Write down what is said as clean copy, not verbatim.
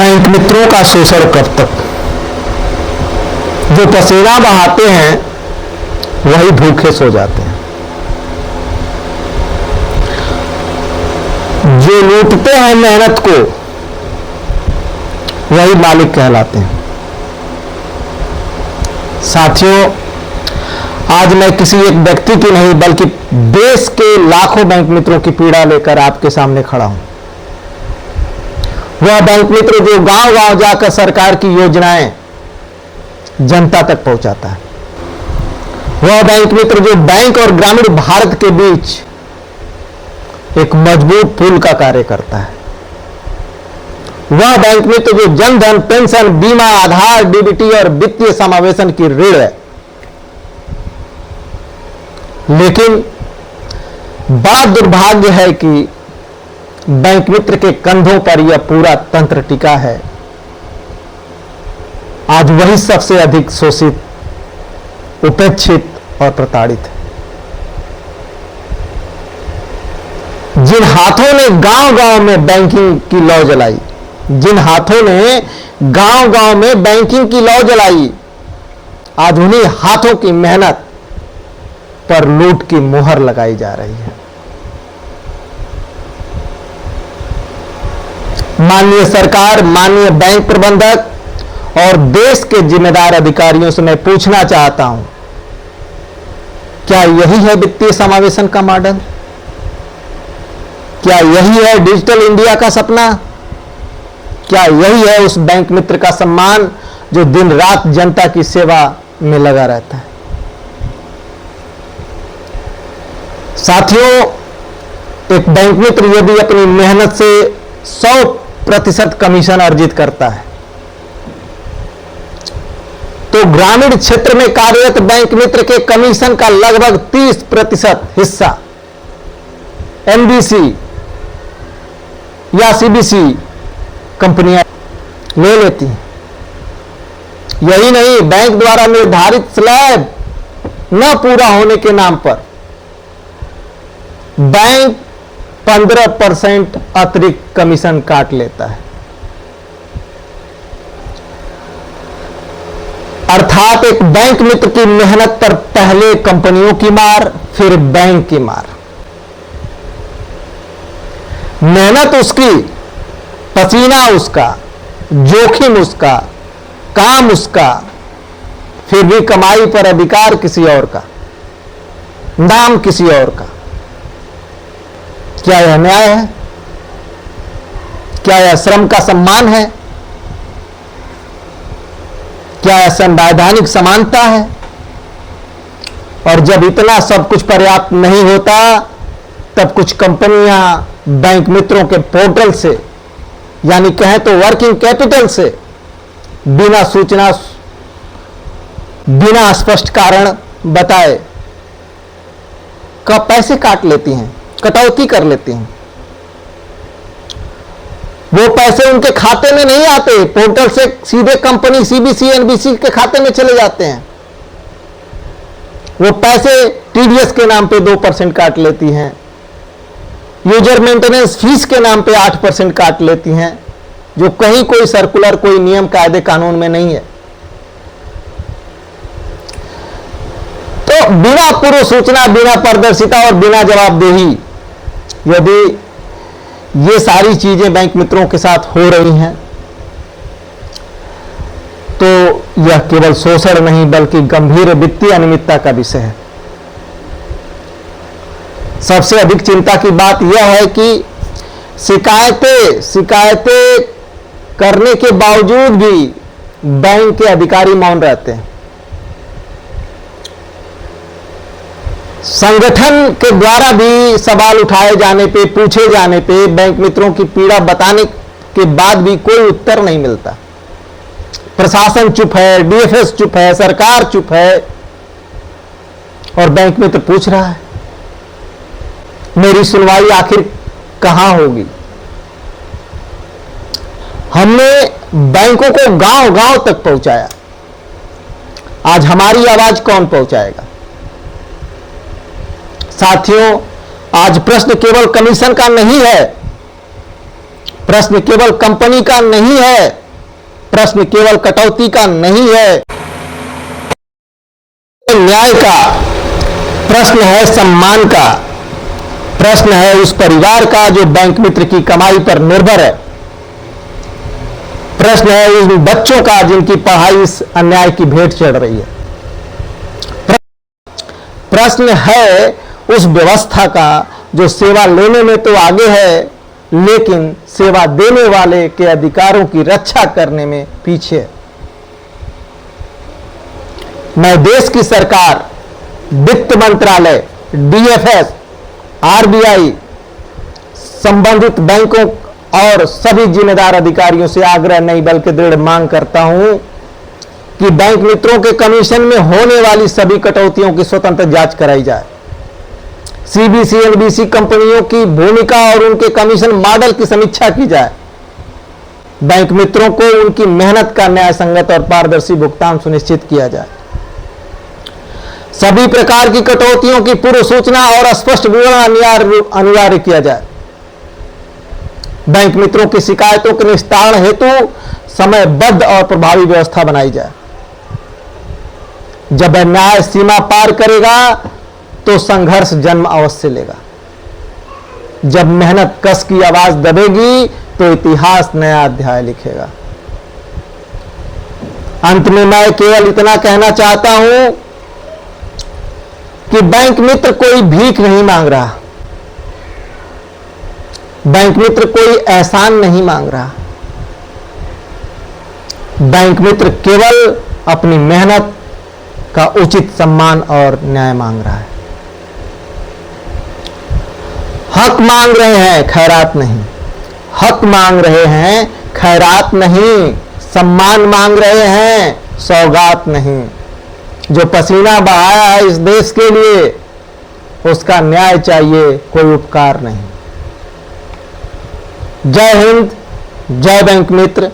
Bank मित्रों का शोषण कब तक? जो पसीना बहाते हैं वही भूखे सो जाते हैं, जो लूटते हैं मेहनत को वही मालिक कहलाते हैं। साथियों, आज मैं किसी एक व्यक्ति की नहीं बल्कि देश के लाखों बैंक मित्रों की पीड़ा लेकर आपके सामने खड़ा हूं। वह बैंक मित्र जो गांव-गांव जाकर सरकार की योजनाएं जनता तक पहुंचाता है, वह बैंक मित्र जो बैंक और ग्रामीण भारत के बीच एक मजबूत पुल का कार्य करता है, वह बैंक मित्र जो जनधन, पेंशन, बीमा, आधार, डीबीटी और वित्तीय समावेशन की ऋण है। लेकिन बड़ा दुर्भाग्य है कि बैंक मित्र के कंधों पर यह पूरा तंत्र टिका है। आज वही सबसे अधिक शोषित, उपेक्षित और प्रताड़ित है। जिन हाथों ने गांव-गांव में बैंकिंग की लौ जलाई, जिन हाथों ने गांव-गांव में बैंकिंग की लौ जलाई, आज उन्हीं हाथों की मेहनत पर लूट की मुहर लगाई जा रही है। माननीय सरकार, माननीय बैंक प्रबंधक और देश के जिम्मेदार अधिकारियों से मैं पूछना चाहता हूं, क्या यही है वित्तीय समावेशन का मॉडल? क्या यही है डिजिटल इंडिया का सपना? क्या यही है उस बैंक मित्र का सम्मान जो दिन रात जनता की सेवा में लगा रहता है? साथियों, एक बैंक मित्र यदि अपनी मेहनत से 100% कमीशन अर्जित करता है, तो ग्रामीण क्षेत्र में कार्यरत बैंक मित्र के कमीशन का लगभग 30% हिस्सा एनबीसी या सीबीसी कंपनियां ले लेती हैं। यही नहीं, बैंक द्वारा निर्धारित स्लैब न पूरा होने के नाम पर बैंक 15% अतिरिक्त कमीशन काट लेता है। अर्थात एक बैंक मित्र की मेहनत पर पहले कंपनियों की मार, फिर बैंक की मार। मेहनत उसकी, पसीना उसका, जोखिम उसका, काम उसका, फिर भी कमाई पर अधिकार किसी और का, नाम किसी और का। क्या यह न्याय है? क्या यह श्रम का सम्मान है? क्या यह संवैधानिक समानता है? और जब इतना सब कुछ पर्याप्त नहीं होता, तब कुछ कंपनियां बैंक मित्रों के पोर्टल से, यानी कहें तो वर्किंग कैपिटल से, बिना सूचना, बिना स्पष्ट कारण बताए का पैसे काट लेती हैं, कटौती कर लेती हैं। वो पैसे उनके खाते में नहीं आते, पोर्टल से सीधे कंपनी सीबीसी, एनबीसी के खाते में चले जाते हैं। वो पैसे टीडीएस के नाम पे 2% काट लेती हैं, यूजर मेंटेनेंस फीस के नाम पे 8% काट लेती हैं, जो कहीं कोई सर्कुलर, कोई नियम, कायदे कानून में नहीं है। तो बिना पूर्व सूचना, बिना पारदर्शिता और बिना जवाबदेही यदि ये सारी चीजें बैंक मित्रों के साथ हो रही हैं, तो यह केवल शोषण नहीं बल्कि गंभीर वित्तीय अनियमितता का विषय है। सबसे अधिक चिंता की बात यह है कि शिकायतें करने के बावजूद भी बैंक के अधिकारी मौन रहते हैं। संगठन के द्वारा भी सवाल उठाए जाने पे, पूछे जाने पे, बैंक मित्रों की पीड़ा बताने के बाद भी कोई उत्तर नहीं मिलता। प्रशासन चुप है, डीएफएस चुप है, सरकार चुप है, और बैंक मित्र पूछ रहा है, मेरी सुनवाई आखिर कहां होगी? हमने बैंकों को गांव-गांव तक पहुंचाया, आज हमारी आवाज कौन पहुंचाएगा? साथियों, आज प्रश्न केवल कमीशन का नहीं है, प्रश्न केवल कंपनी का नहीं है, प्रश्न केवल कटौती का नहीं है, न्याय का प्रश्न है, सम्मान का प्रश्न है, उस परिवार का जो बैंक मित्र की कमाई पर निर्भर है। प्रश्न है उन बच्चों का जिनकी पढ़ाई इस अन्याय की भेंट चढ़ रही है। प्रश्न है उस व्यवस्था का जो सेवा लेने में तो आगे है, लेकिन सेवा देने वाले के अधिकारों की रक्षा करने में पीछे है। मैं देश की सरकार, वित्त मंत्रालय, डीएफएस, आरबीआई, संबंधित बैंकों और सभी जिम्मेदार अधिकारियों से आग्रह नहीं बल्कि दृढ़ मांग करता हूं कि बैंक मित्रों के कमीशन में होने वाली सभी कटौतियों की स्वतंत्र जांच कराई जाए। सीबीसी एनबीसी कंपनियों की भूमिका और उनके कमीशन मॉडल की समीक्षा की जाए। बैंक मित्रों को उनकी मेहनत का न्याय संगत और पारदर्शी भुगतान सुनिश्चित किया जाए। सभी प्रकार की कटौतियों की पूर्व सूचना और स्पष्ट विवरण अनिवार्य किया जाए। बैंक मित्रों की शिकायतों के निस्तारण हेतु समयबद्ध और प्रभावी व्यवस्था बनाई जाए। जब न्याय सीमा पार करेगा तो संघर्ष जन्म अवश्य लेगा। जब मेहनत कस की आवाज दबेगी तो इतिहास नया अध्याय लिखेगा। अंत में मैं केवल इतना कहना चाहता हूं कि बैंक मित्र कोई भीख नहीं मांग रहा, बैंक मित्र कोई एहसान नहीं मांग रहा। बैंक मित्र केवल अपनी मेहनत का उचित सम्मान और न्याय मांग रहा है। हक मांग रहे हैं, खैरात नहीं। हक मांग रहे हैं, खैरात नहीं। सम्मान मांग रहे हैं, सौगात नहीं। जो पसीना बहाया है इस देश के लिए, उसका न्याय चाहिए, कोई उपकार नहीं। जय हिंद, जय बैंक मित्र।